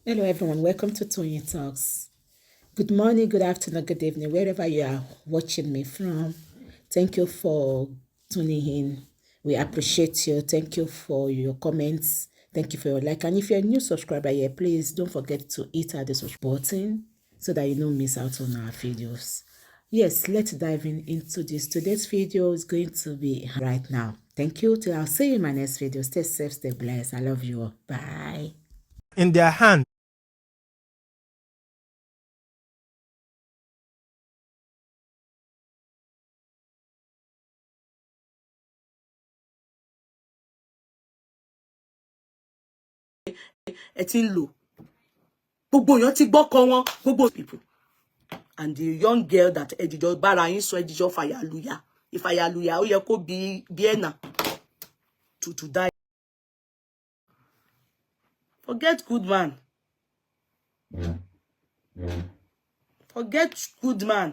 Hello everyone, welcome to Tony Talks. Good morning, good afternoon, good evening, wherever you are watching me from. Thank you for tuning in. We appreciate you. Thank you for your comments. Thank you for your like. And if you're a new subscriber here, please don't forget to hit the subscribe button so that you don't miss out on our videos. Yes, let's dive into this. Today's video is going to be right now. Thank you. Till I'll see you in my next video. Stay safe, stay blessed. I love you all. Bye. In their hand. ẹ ti ń lò gbogbo èèyàn ti gbọ́kọ wọn gbogbo people and the young girl that ẹdìjọ bára yín sọ ẹdìjọ fàyàlùyà ìfàyàlùyà ó yẹ kó bí ẹ̀nà to die. Forget good man. Forget good man.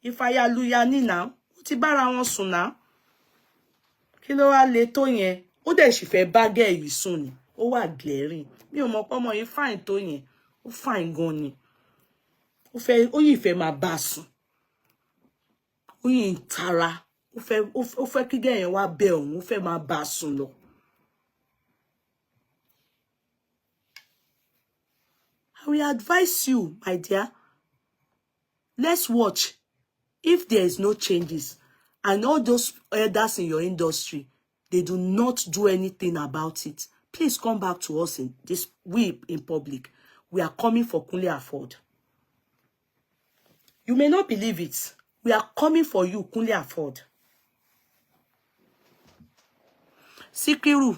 Ìfàyàlùyà ní now ó ti bára wọn sùn now. Kí ló wá le tó yẹn? Ó dẹ̀ sì fẹ́ bá gẹ́ yìí sùn ni. Ó wà glaring. Mi ò mọ̀ pé ọmọ yìí fine tó yẹn. Ó fine gan ni. Ó yìí fẹ́ máa bá sùn. Ó yìí ń tara. Ó fẹ́ kí gẹ́ yẹn wá bẹ̀ òun. Ó fẹ́ máa bá sùn lọ. I will advise you, my dear. Let's watch. If there is no changes, and all those elders in your industry, they do not do anything about it, please come back to us in this, we in public. We are coming for Kunle Afod. You may not believe it. We are coming for you, Kunle Afod. Sikiru,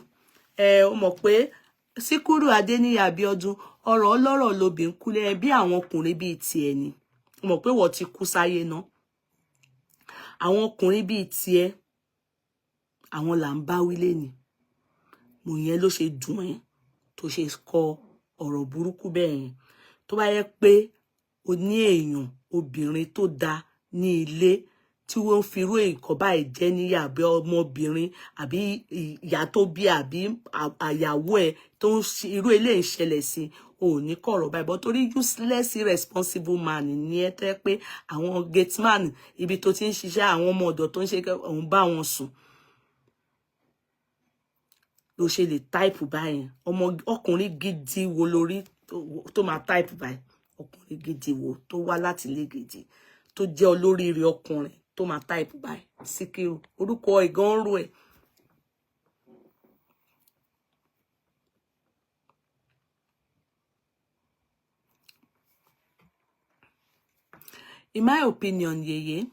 ó mọ̀ pé Sikiru Adeniyi Abiodun, ọ̀rọ̀ ọlọ́rọ̀ lobì ń kú lẹ́yìn bí àwọn ọkùnrin bíi tiẹ̀ ni. Ó mọ̀ pé wọ́n ti kú sáyé náà. Àwọn ọkùnrin bíi tiẹ̀, àwọn là ń bá wílé ni. Mo yẹn ló ṣe dùn ẹ́ tó ṣe kọ ọ̀rọ̀ burúkú bẹ́ẹ̀ yẹn. Tó bá yẹ pé o ní èèyàn obìnrin tó dá ní ilé tí wọ́n fi irú nǹkan báyìí jẹ́ níyà bí ọmọbìnrin àbí ìyá tó bí àbí àyàwó ẹ̀ tó ń irú eléyìí ń ṣẹlẹ̀ sí ò ní kọ̀rọ̀ báyìí but torí useless irresponsible man ni ẹ tẹ́ pé àwọn gateman ibi tó ti ń ṣiṣẹ́ àwọn ọmọ ọ̀dọ̀ tó ń ṣe òun bá wọn sùn ló ṣe lè type báyìí ọkùnrin gidi wo lórí tó máa type báyìí ọkùnrin gidi wo tó wá láti ilé gidi tó jẹ́ olóríire ọkùnrin tó máa type báyìí Síkírù orúkọ ìgan ń rò ẹ̀. In my opinion, Yeye,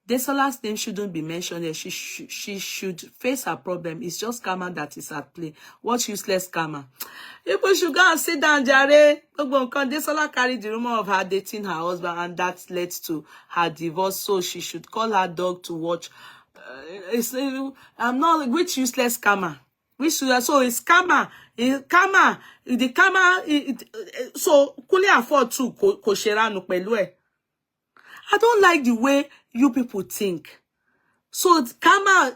Desola's name shouldn't be mentioned here. She should face her problem. It's just karma that is at play. What useless karma? People should go and sit down, Jare. Desola carried the rumor of her dating her husband, and that led to her divorce. So she should call her dog to watch. I'm not which useless karma. So it's karma. Karma. The karma. So Kunle Afod too. Kò ṣeranu pẹ̀lú ẹ̀. I don't like the way you people think. So karma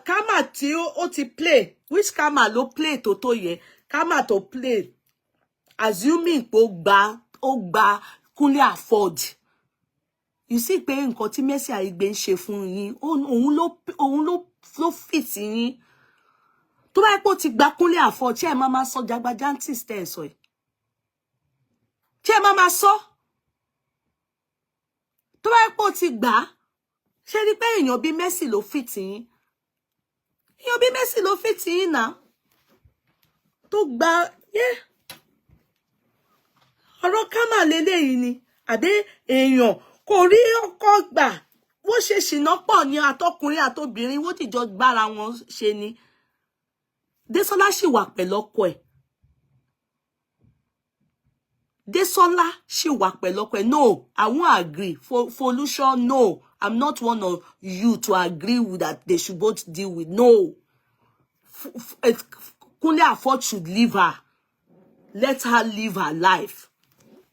tí ó ti play. Which karma ló play tó yẹ? Karma to play. Assuming pé ó gba Kunle Afod. You see pé nǹkan tí Mercy Aigbe ń ṣe fún yín, òun ló fit yín. Tó bá pé ó ti gba Kunle Afod, ṣé ẹ máa sọ jagbajantis tẹ́ ẹ sọ yìí. Ṣé ẹ máa sọ? Tó bá pé ó ti gbà, ṣé rí pé èèyàn bí Mercy ló fit yín. Èèyàn bí Mercy ló fit yín náà. Tó gba, ọ̀rọ̀ karma lélẹ́yìí ni. Àbí èèyàn kò rí ọkọ gbà. Wọ́n ṣe ṣìnà pọ̀ ní àtọkùnrin àtobìnrin, wọ́n ti jọ gbára wọn ṣe ni. Desola ṣì wà pẹ̀lú ọkọ ẹ̀. Desola ṣì wà pẹ̀lú ọkọ ẹ̀. No, I won't agree. Folusho, no. I'm not one of you to agree with that they should both deal with. No. Kunle Afod should leave her. Let her live her life.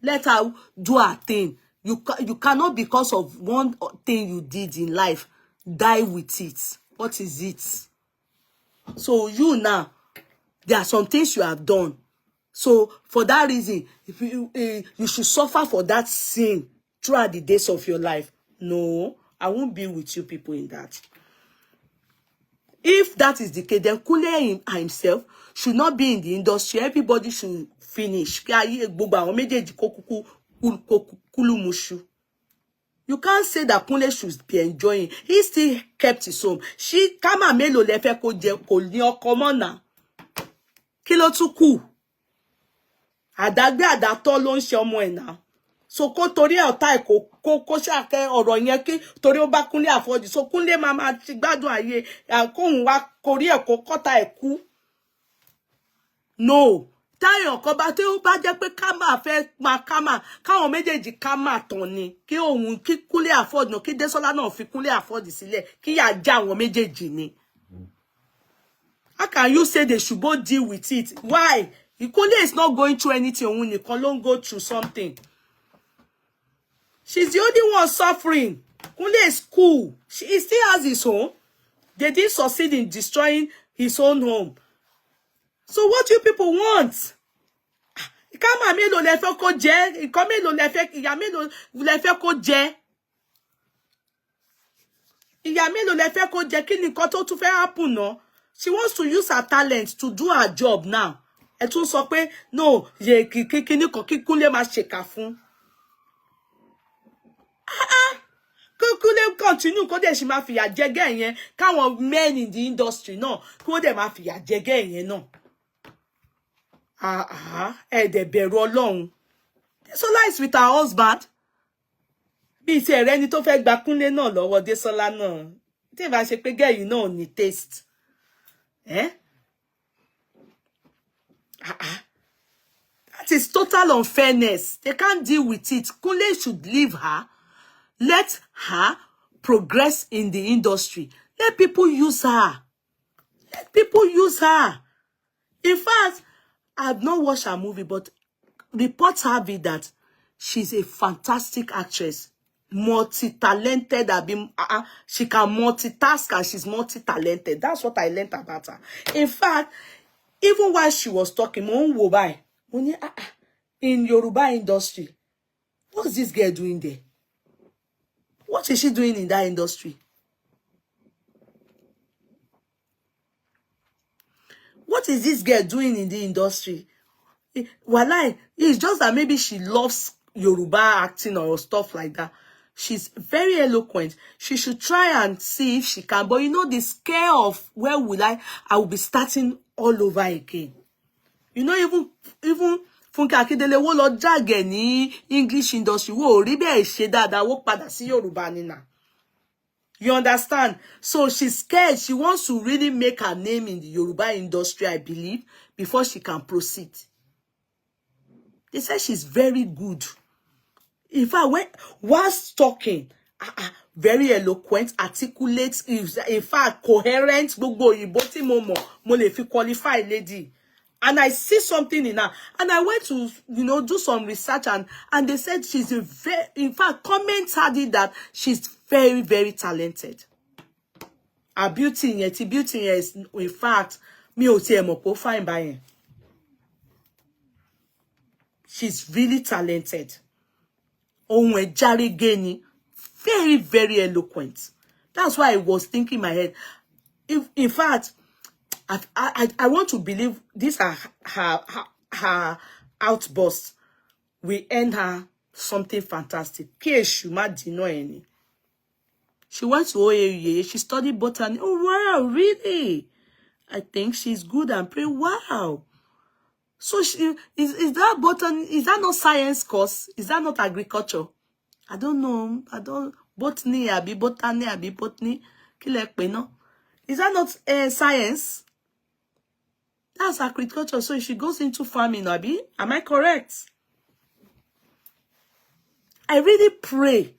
Let her do her thing. You cannot, because of one thing you did in life, die with it. What is it? So you now, there are some things you have done. So for that reason, if you should suffer for that sin throughout the days of your life. No, I won't be with you people in that. If that is the case, then Kunle himself should not be in the industry. Everybody should finish. You can't say that Kunle should be enjoying. He still kept his home. She kama melo lefe ko je ko ni ọkọ mọ́ náà. Kí ló tún kù? Àdágbé àdátọ́ ló ń ṣe ọmọ ẹ̀ náà. So kó torí ọ̀tá ẹ̀ kó ṣàkẹ́ ọ̀rọ̀ yẹn kí torí ó bá Kunle àfọ́jì. So Kunle máa ti gbádùn ayé kóhun wá korí ẹ̀ kó kọ́ta ẹ̀ kú. No. Táyọ̀ kan bá tí ó bá jẹ́ pé kámà fẹ́ máa kámà káwọn méjèèjì kámà tán ni kí òun kí Kunle afford náà kí Désọlá náà fi Kunle afford sílẹ̀ kí yà já àwọn méjèèjì ni. How can you say they should both deal with it? Why? Kunle is not going through anything. Òun nìkan ló ń go through something. She's the only one suffering. Kunle is cool. He still has his home. They didn't succeed in destroying his own home. So what do you people want? Kama mélòó lẹ fẹ́ kó jẹ, nǹkan mélòó lẹ fẹ́, ìyà mélòó lẹ fẹ́ kó jẹ. Ìyà mélòó lẹ fẹ́ kó jẹ, kí ni nǹkan tó tún fẹ́ happen náà? She wants to use her talent to do her job now. Ẹ tún sọ pé no, ye kíni kan kí Kunle máa ṣèkà fún. Kunle continue kó dẹ̀ ṣì máa fìyà jẹ gẹ́ yẹn, káwọn men in the industry náà kó dẹ̀ máa fìyà jẹ gẹ́ yẹn náà. Ẹ dẹ̀ bẹ̀rù Ọlọ́run. Désọlá is with her husband. Bí ti ẹ̀rẹ́ ni tó fẹ́ gba Kunle náà lọ́wọ́ Désọlá náà. Tí ìbá ṣe pé gẹ́ yìí náà ní taste. That is total unfairness. They can't deal with it. Kunle should leave her. Let her progress in the industry. Let people use her. Let people use her. In fact, I have not watched her movie, but reports have it that she's a fantastic actress. Multi-talented. She can multitask and she's multi-talented. That's what I learned about her. In fact, even while she was talking, in Yoruba industry, what's this girl doing there? What is she doing in that industry? What is this girl doing in the industry? Walai, it's just that maybe she loves Yoruba acting or stuff like that. She's very eloquent. She should try and see if she can. But you know, the scare of where will I will be starting all over again. You know, even Funke Akindele wo lọ jage ní English industry wo rí bẹ́ẹ̀ ṣe dáadáa wo padà sí Yorùbá ni na. You understand? So she's scared. She wants to really make her name in the Yoruba industry, I believe, before she can proceed. They say she's very good. In fact, whilst talking, very eloquent, articulate, in fact, coherent, gbogbo òyìnbó tí mo mọ̀, mo lè fi qualify lady. And I see something in her. And I went to, do some research and they said she's in fact, comments had it that she's very, very talented. Her beauty is, in fact, mi ò tiẹ̀ mọ̀ pé fine by her. She's really talented. Ohun ẹ̀ járegé ni, very, very eloquent. That's why I was thinking in my head. In fact, I want to believe these are her outbursts. We earn her something fantastic. Kí èṣù má dínà ẹni. She went to OAU. She studied botany. Oh, wow, really? I think she's good and pretty. Wow. So is that botany? Is that not science course? Is that not agriculture? I don't know. Botany, botany. Kí lẹ pè náà? Is that not science? That's agriculture. So she goes into farming, Abi. Am I correct? I really pray.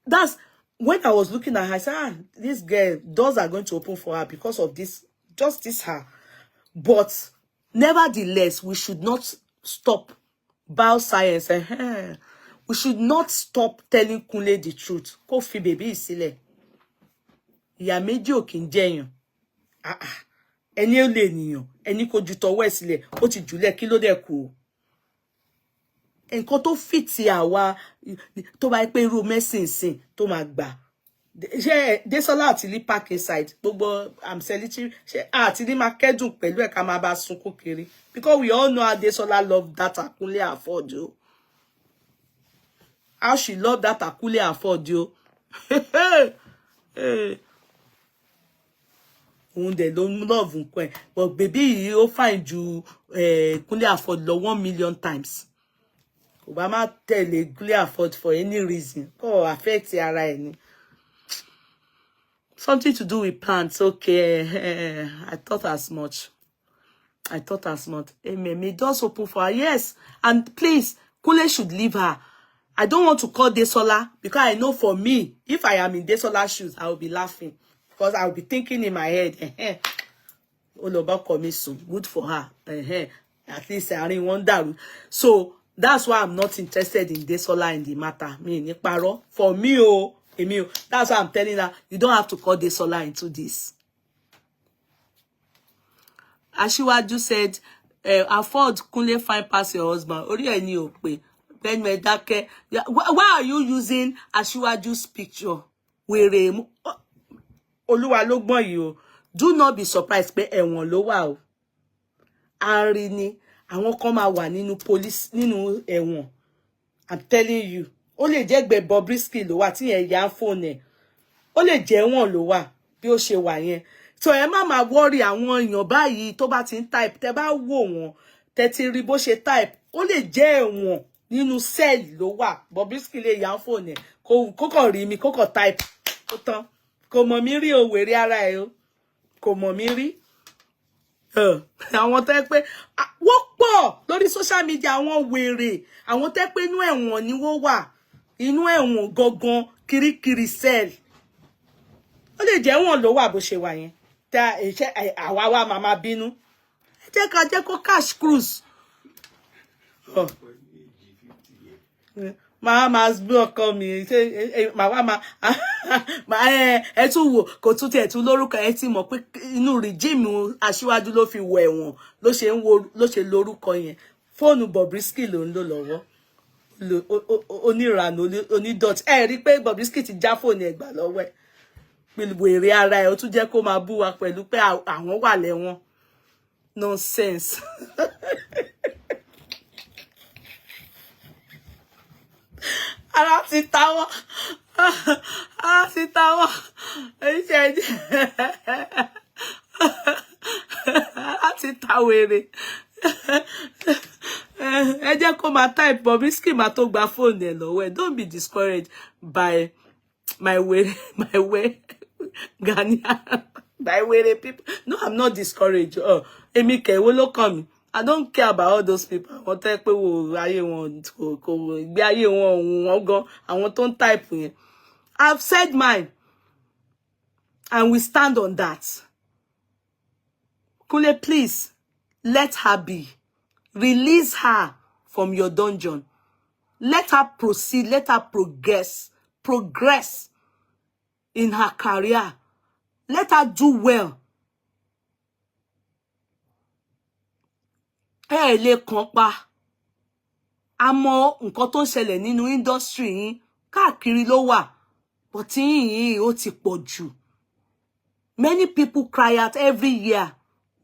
That's when I was looking at her, I said, this girl, doors are going to open for her because of this, just this her. But nevertheless, we should not stop bioscience. We should not stop telling Kunle the truth. Kofi baby sílẹ̀. Ìyá méjì ò kí ń jẹyàn. ẹni ó lè nìyàn ẹni kò ju tọwọ́ ẹ̀ sílẹ̀ ó ti jùlẹ̀ kí ló dẹ̀ kù o nǹkan tó fìtì àwa tó bá pé irú mẹ́sìnsìn tó máa gbà ṣé Désọlá àti ní park inside gbogbo am celebrity ṣé àti ní máa kẹ́dùn pẹ̀lú ẹ̀ ká máa bá sunkún kiri because we all know how Désọlá love that Akunle Afod o how she love that Akunle Afod o òun dẹ̀ ló love nǹkan ẹ̀ but baby yìí ó fine ju Kunle Afod lọ 1 million times Obama tẹ̀lé Kunle Afod for any reason kò affect ara ẹ̀ ni something to do with plants okay I thought as much amen may doors open for her yes and please Kunle should leave her I don't want to call Desola because I know for me if I am in Desola's shoes I will be laughing because I will be thinking in my head Oloba Komisun good for her at least I didn't want that so that's why I'm not interested in Desola in the matter me ní parọ́ for me oh Emil, that's why I'm telling her you don't have to call Desola into this. Asiwaju said, afford Kunle fine pass your husband. Ori eni o pe. Ben Medake. Why are you using Asiwaju's picture? Were Oluwa ló gbọ́n yìí o. Do not be surprised pé ẹ̀wọ̀n ló wà o. Ari ni àwọn kan máa wà nínú police nínú ẹ̀wọ̀n. I'm telling you. Ó lè jẹ́ gbe Bobrisky ló wà tí yẹn ya phone ẹ̀. Ó lè jẹ́ wọ́n ló wà bí ó ṣe wà yẹn. So ẹ má máa worry àwọn èèyàn báyìí tó bá ti ń type tẹ́ bá wò wọ́n tẹ́ ti rí bó ṣe type ó lè jẹ́ ẹ̀wọ̀n nínú cell ló wà Bobrisky lè ya phone ẹ̀ kó kàn rí mi kó kàn type ó tán kò mọ̀ mí rí o wèrè ara ẹ̀ o kò mọ̀ mí rí àwọn tẹ́ pé wọ́n pọ̀ lórí social media àwọn wèrè àwọn tẹ́ pé inú ẹ̀wọ̀n ni wọ́n wà inú ẹ̀wọ̀n gangan kirikiri cell ó lè jẹ́ wọ́n ló wà bó ṣe wà yẹn tá iṣẹ́ àwa wa mama bínú jẹ́ ká jẹ́ kó cash cruise mama gbé ọkọ mi mama ẹ tún wò kò tún tiẹ̀ tún lórúkọ ẹ ti mọ̀ pé inú regime Aṣíwájú ló fi wọ ẹ̀wọ̀n ló ṣe lórúkọ yẹn fóònù Bobrisky ló ń lò lọ́wọ́ onírànú onídọ̀tí ẹ rí pé Bobrisky ti já fóònù ẹ̀ gbà lọ́wọ́ ẹ̀ pẹ̀lú wèrè ara ẹ̀ ó tún jẹ́ kó máa bú wa pẹ̀lú pé àwọn wà lẹ́wọ̀n nonsense. ara ti ta wọ́n èyí ṣe ẹ ara ti ta wèrè ẹ jẹ́ kó máa type Bobrisky máa tó gba fóònù ẹ̀ lọ́wọ́ ẹ̀ don't be discouraged by my way Ghanaian by way people no I'm not discouraged èmi kẹ̀ wo ló kàn mí I don't care about all those people àwọn tẹ́ pé wo ayé wọn kò gbé ayé wọn gan àwọn tó ń type yẹn I've said mine and we stand on that. Kunle, please let her be. Release her from your dungeon. Let her proceed. Let her progress in her career. Let her do well. Lè kàn pa. Àmọ́ nǹkan tó ń ṣẹlẹ̀ nínú industry yín káàkiri ló wà. But yín ó ti pọ̀ jù. Many people cry out every year.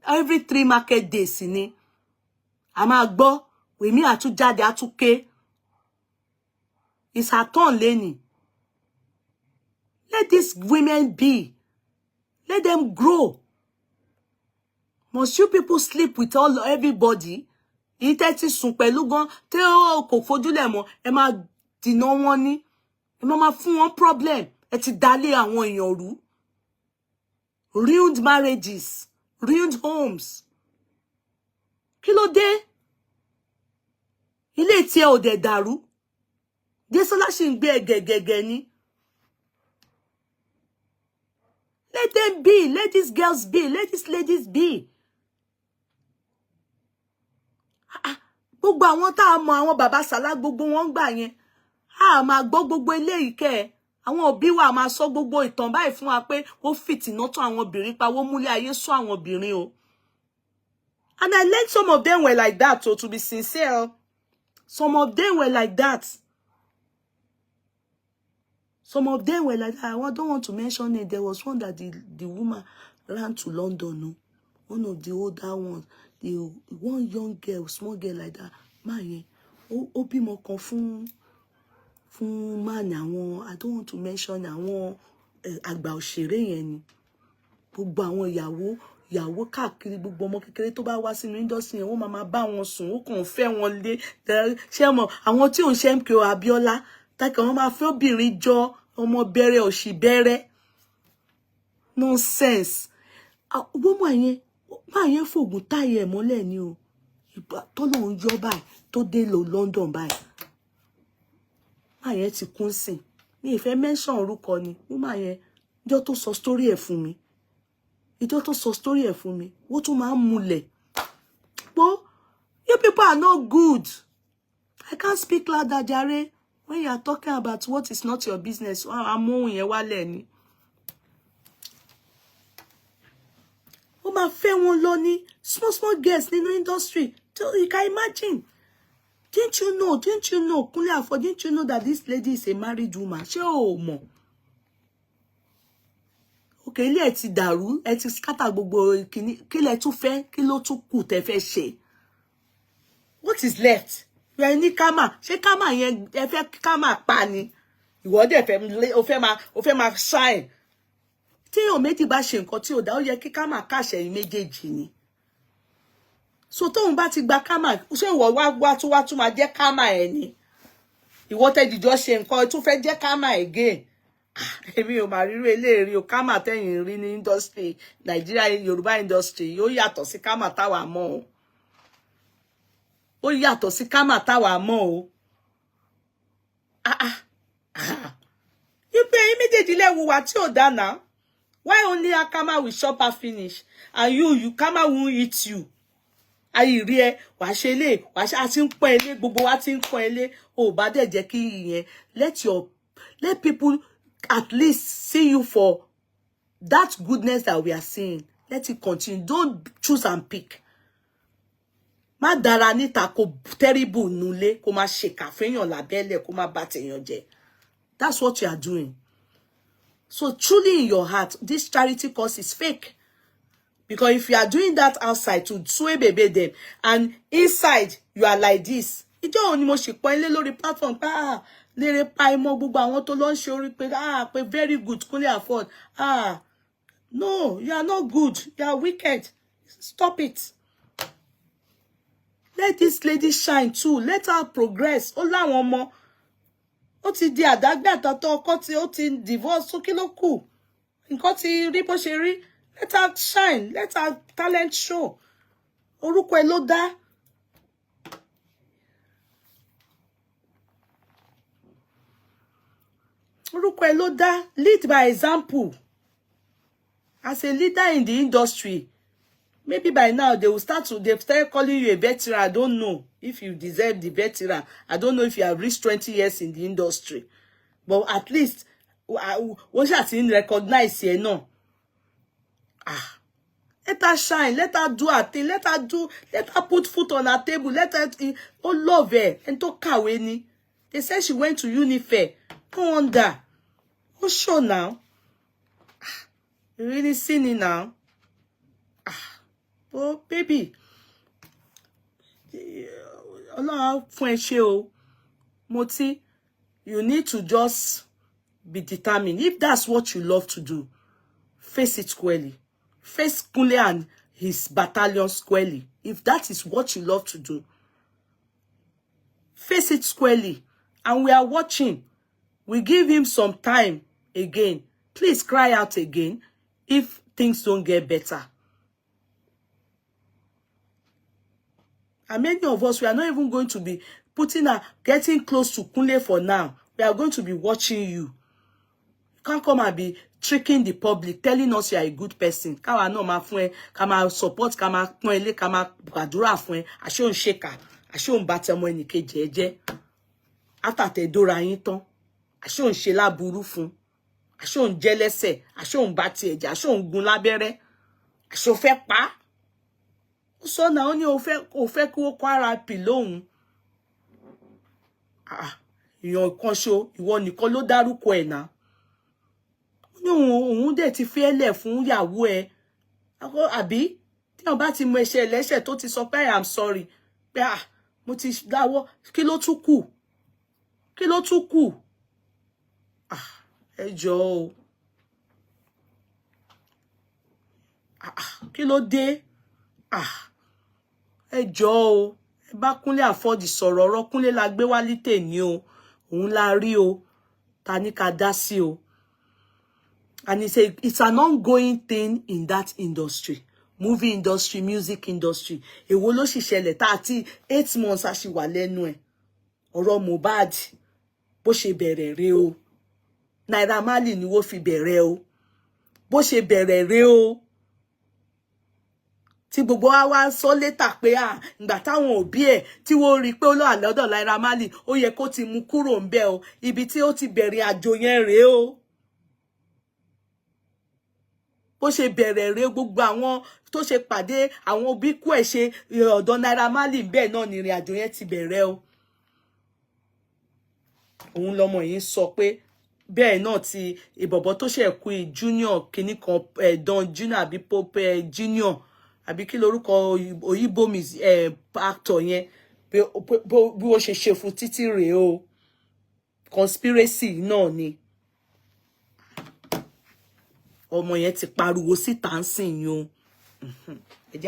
Every 3 market days ni. A máa gbọ́ Wèmí àtúnjáde àtúnké. It's her turn lẹ́ni. Let these women be. Let them grow. Must you people sleep with everybody? Ìtẹ́ ti sùn pẹ̀lú gan tẹ́ ó kò fojúlẹ̀ mọ́ ẹ máa dìnà wọn ní. Ẹ máa fún wọn problem. Ẹ ti dálé àwọn èèyàn rú. Ruined marriages. Ruined homes. Kí ló dé? Ilé tí ẹ ò dẹ̀ dàrú. Désọlá ṣì ń gbé ẹ̀gẹ̀gẹ̀gẹ̀ ni. Let them be. Let these girls be. Let these ladies be. Gbogbo àwọn tá a mọ̀ àwọn bàbá Sàlá gbogbo wọn gbà yẹn. A máa gbọ́ gbogbo eléyìí kẹ́. Àwọn òbí wa máa sọ gbogbo ìtàn báyìí fún wa pé ó fìtínà tó àwọn obìnrin pa wó múlé ayé sọ àwọn obìnrin o. And I learned some of them were like that, so to be sincere, some of them were like that. Some of them were like that. I don't want to mention it. There was one that the woman ran to London. No? One of the older ones. One young girl, small girl like that. Man, ó bímọ kan fún man àwọn, I don't want to mention àwọn àgbà òṣèré yẹn ni. Gbogbo àwọn ìyàwó káàkiri, gbogbo ọmọ kékeré tó bá wá sínú industry yẹn, wọ́n máa bá wọn sùn, ó kàn fẹ́ wọn lé. Ṣé mọ̀ àwọn tí ò ń ṣe MKO Abiola, tákà wọ́n máa fẹ́ obìnrin jọ ọmọ bẹ̀rẹ̀ òṣì bẹ̀rẹ̀. Nonsense. Woman yẹn, máa yẹn fògùn táyé ẹ̀ mọ́lẹ̀ ni o. Ìgbà tọ́lọ́run yọ báyìí tó dé lọ London báyìí. Máa yẹn ti kún sìn. Mi ìfẹ́ mention orúkọ ni. Woman yẹn ìjọ tó sọ story ẹ̀ fún mi. Ìjọ tó sọ story ẹ̀ fún mi. Wọ́n tún máa ń múlẹ̀. But you people are not good. I can't speak louder, jare. When you are talking about what is not your business, amóhùn yẹn wálẹ̀ ni. Ó máa fẹ́ wọn lọ ní small girls nínú industry. So you can imagine. Didn't you know, Kunle Afo, didn't you know that this lady is a married woman? Ṣé o mọ̀? Okay, ilé ẹ ti dàrú, ẹ ti scatter gbogbo kí lẹ tún fẹ́, kí ló tún kù tẹ́ fẹ́ ṣe. What is left? You are ní karma. Ṣé karma yẹn ẹ fẹ́ karma pa ni? Ìwọ dẹ̀ fẹ́ o fẹ́ máa shine. Tí èèyàn méjì bá ṣe nǹkan tí ò dá, ó yẹ kí karma káṣẹ yín méjèèjì ni. So tóun bá ti gba karma, ṣé ìwọ wá tún máa jẹ́ karma ẹ ni? Ìwọ tẹ́ dìjọ ṣe nǹkan tún fẹ́ jẹ́ karma again. Èmi ò máa ríru eléèrí o, karma tẹ́yìn rí ní industry, Nigeria Yorùbá industry, yóò yàtọ̀ sí karma táwa mọ̀ o. Ó yàtọ̀ sí karma táwa mọ̀ o. Ipe méjèèjì lẹ wùwà tí ò dá now. Why only a karma will shop her finish and you karma won't eat you? Ayi rí ẹ, wàá ṣe lé, wàá ṣe àti ń pọ́n ẹ lé, gbogbo wa ti ń pọ́n ẹ lé. Ó bá dẹ̀ jẹ́ kí ìyẹn let people at least see you for that goodness that we are seeing. Let it continue. Don't choose and pick. Má dára níta kó terrible nulé, kó má ṣèkà fẹ́yàn lábẹ́lẹ̀, kó má bà tèèyàn jẹ́. That's what you are doing. So truly in your heart, this charity cause is fake. Because if you are doing that outside to sway baby them, and inside you are like this, ìjọ́ òní mo ṣe pọ́n ilé lórí platform lere pa ìmọ̀ gbogbo àwọn tó lọ ń ṣe orí pé very good, Kunle Afo. No, you are not good. You are wicked. Stop it. Let this lady shine too. Let her progress. Ó láwọn ọmọ. Ó ti di àdágbé àtàtọ̀ ọkọ tí ó ti divorce, so kí ló kù? Nǹkan tí rí bó ṣe rí. Let her shine. Let her talent show. Orúkọ ẹ ló dá. Orúkọ ẹ ló dá. Lead by example. As a leader in the industry, maybe by now they've started calling you a veteran. I don't know if you deserve the veteran. I don't know if you have reached 20 years in the industry. But at least, what you have recognize here, no. Let her shine. Let her do her thing. Let her put food on her table. Let her love her. And to kàwé ni. They said she went to Unifair. No wonder. Oh, sure now. You really seen it now. Oh, baby. Ọlọ́run fún ẹ ṣe o. Moti, you need to just be determined. If that's what you love to do, face it squarely. Face Kunle and his battalion squarely. If that is what you love to do, face it squarely. And we are watching. We give him some time again. Please cry out again if things don't get better. And many of us, we are not even going to be getting close to Kunle for now. We are going to be watching you. You can't come and be tricking the public, telling us you are a good person. Káwa náà máa fún ẹ, ká máa support, ká máa pọ́n ẹ lé, ká máa gbàdúrà fún ẹ. Àṣé ò ń ṣèkà, àṣé ò ń bá tẹmọ ẹnìkejì ẹ jẹ́. Àtàtẹ̀ dóra yín tán. Àṣé ò ń ṣe láburú fún. Àṣé ò ń jẹ́ lẹ́sẹ̀, àṣé ò ń bá tiẹ̀ jẹ́, àṣé ò ń gun lábẹ́rẹ́. Àṣé ò fẹ́ pa. sọ náà ó ní ó fẹ́ kí ó kọ RIP lóhùn. Èèyàn kan ṣo ìwọ nìkan ló dárúkọ ẹ̀ náà. Ó ní òun dẹ̀ ti fẹ́lẹ̀ fún ìyàwó ẹ̀. Àbí tí wọ́n bá ti mọ ẹ̀ṣẹ̀ ẹlẹ́ṣẹ̀ tó ti sọ pé I am sorry pé mo ti dáwọ́ kí ló tún kù? Kí ló tún kù? Ẹ jọ̀ọ́ o. Kí ló dé? Ẹ jọ̀ọ́ o. Ẹ bá Kúnlé Afọ́dì sọ̀rọ̀, ọ̀rọ̀ Kúnlé la gbé wá lítè ní o. Òun la rí o. Ta ní ká dá sí o. And it's an ongoing thing in that industry. Movie industry, music industry. Èwo ló sì ṣẹlẹ̀ tá àti 8 months a ṣì wà lẹ́nu ẹ̀. Ọ̀rọ̀ Mohbad bó ṣe bẹ̀rẹ̀ rè o. Naira Marley ni wọ́n fi bẹ̀rẹ̀ o. Bó ṣe bẹ̀rẹ̀ rè o. Tí gbogbo wa wá sọ létà pé ìgbà táwọn òbí ẹ̀ tí wọ́n rí pé ó lọ àlọ́dọ̀ Naira Marley ó yẹ kó ti mú kúrò ńbẹ̀ o. Ibi tí ó ti bẹ̀rẹ̀ àjò yẹn rè o. Bó ṣe bẹ̀rẹ̀ rè gbogbo àwọn tó ṣe pàdé àwọn òbí kú ẹ̀ ṣe ọ̀dọ̀ Naira Marley bẹ́ẹ̀ náà ni ìrìn àjò yẹn ti bẹ̀rẹ̀ o. Òun lọmọ yìí sọ pé bẹ́ẹ̀ náà ti ìbọ̀bọ̀ tó ṣe kú junior kìíní kan Don Junior àbí Pope Junior àbí kí lorúkọ òyìnbó mi actor yẹn bí ó ṣe fún títí rèé o. Conspiracy náà ni. Ọmọ yẹn ti pariwo síta ń sìn yín o. Ẹ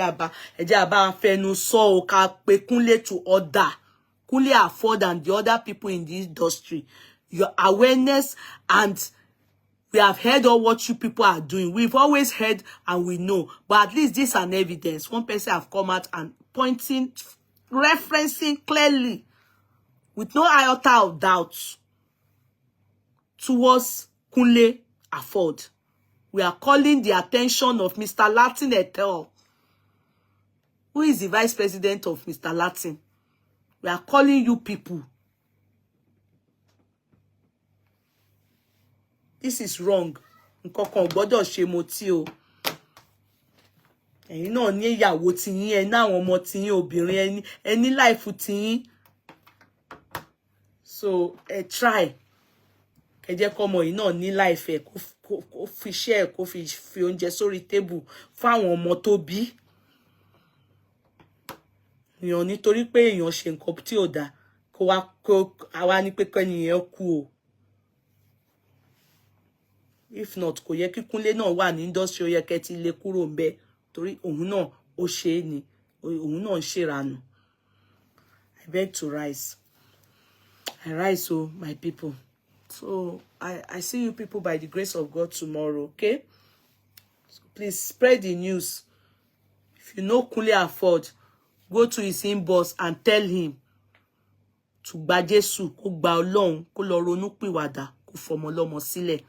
jẹ́ àbá fẹnu sọ o ká pe Kúnlé to order. Kúnlé Afọ́dì and the other people in the industry. Your awareness, and we have heard all what you people are doing. We've always heard and we know. But at least this is an evidence. One person have come out and pointing, referencing clearly, with no iota of doubt, towards Kúnlé Afọ́dì. We are calling the attention of Mr. Latin Etel, who is the vice president of Mr. Latin. We are calling you people. This is wrong. Nǹkan kan ò gbọ́dọ̀ ṣe mo tí o. Ẹ̀yin náà ní ìyàwó tiyín, ẹ ní àwọn ọmọ tiyín obìnrin, ẹ ní life tiyín. So try. Ẹ jẹ́ kó ọmọ yìí náà ní life ẹ̀ kó fi share kó fi oúnjẹ sórí table fún àwọn ọmọ tó bí. Èèyàn nítorí pé èèyàn ṣe nǹkan tí ò dáa kó wá ní pé kẹ́niyẹn kú o. If not, kò yẹ kí Kúnlé náà wà ní industry, ó yẹ kẹ́ ti lé kúrò ńbẹ̀ torí òun náà ó ṣe é ni. Òun náà ń ṣèrànù. I beg to rise. I rise, oh, my people. So I see you people by the grace of God tomorrow, okay? So please spread the news. If you know Kúnlé Afọ́dì, go to his inbox and tell him to gba Jésù, kó gba Ọlọ́run, kó lọ ronú pìwàdà, kó fọmọ lọ́mọ sílẹ̀.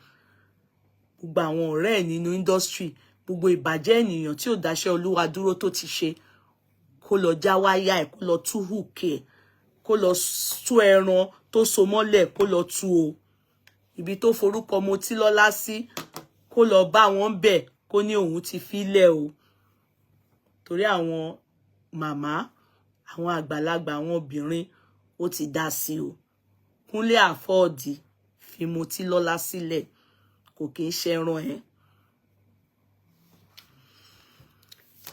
Gbogbo àwọn ọ̀rẹ́ ẹ̀ nínú industry, gbogbo ìbàjẹ́ ènìyàn tí ò dáṣẹ́ Olúwa dúró tó ti ṣe, kó lọ já wáyà ẹ̀, kó lọ tú hùkẹ́ ẹ̀, kó lọ tú ẹran tó so mọ́lẹ̀, kó lọ tú o. Ibi tó forúkọ Motílọ́lá sí, kó lọ bá wọn bẹ̀, kó ní òun ti fílẹ̀ o. Torí àwọn màmá, àwọn àgbàlagbà, àwọn obìnrin ó ti dá sí o. Kúnlé Afọ́dì fi Motílọ́lá sílẹ̀, kò kí ń ṣẹran ẹ̀.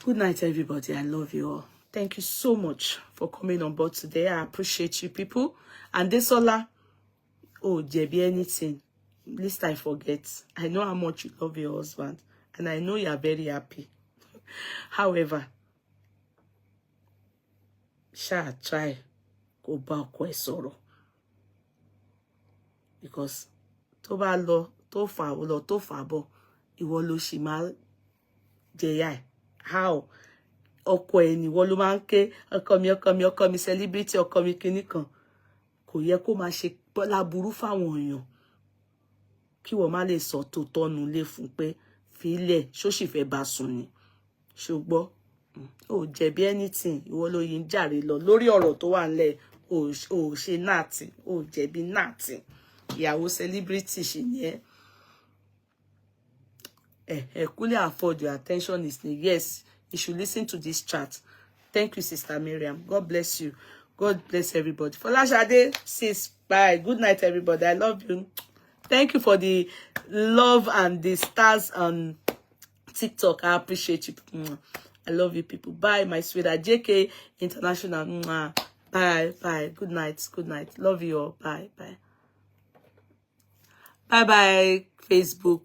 Good night, everybody. I love you all. Thank you so much for coming on board today. I appreciate you people. And Desola, oh, jẹ̀bi anything. Least I forget. I know how much you love your husband. And I know you are very happy. However, try go back kó ẹ sọ̀rọ̀. Because tó bá lọ, tó fà lọ, tó fà bọ̀, ìwọ ló ṣì máa jẹ̀yà ẹ̀. How? Ọkọ ẹ̀ ni ìwọ ló máa ń ké ọkọ mi celebrity, ọkọ mi kinní kan. Kò yẹ kó máa ṣe láburú fáwọn èèyàn. Kí wọ́n má lè sọ tó tọ́nu lé fún pé fílẹ̀ ṣó sì fẹ́ bá sùn ni. Ṣùgbọ́n ó jẹ̀bi anything, ìwọ ló yín jàre lọ lórí ọ̀rọ̀ tó wà ńlẹ̀, ó ṣe náàtì, ó jẹ̀bi náàtì. Ìyàwó celebrity ṣì ni ẹ́. Kúnlé Afọ́dì, your attention is needed. Yes, you should listen to this chat. Thank you, Sister Miriam. God bless you. God bless everybody. Folashade, sis, bye. Good night, everybody. I love you. Thank you for the love and the stars on TikTok. I appreciate you. I love you, people. Bye, my sweetheart. JK International. Bye, bye. Good night. Good night. Love you all. Bye, bye. Bye, bye, Facebook.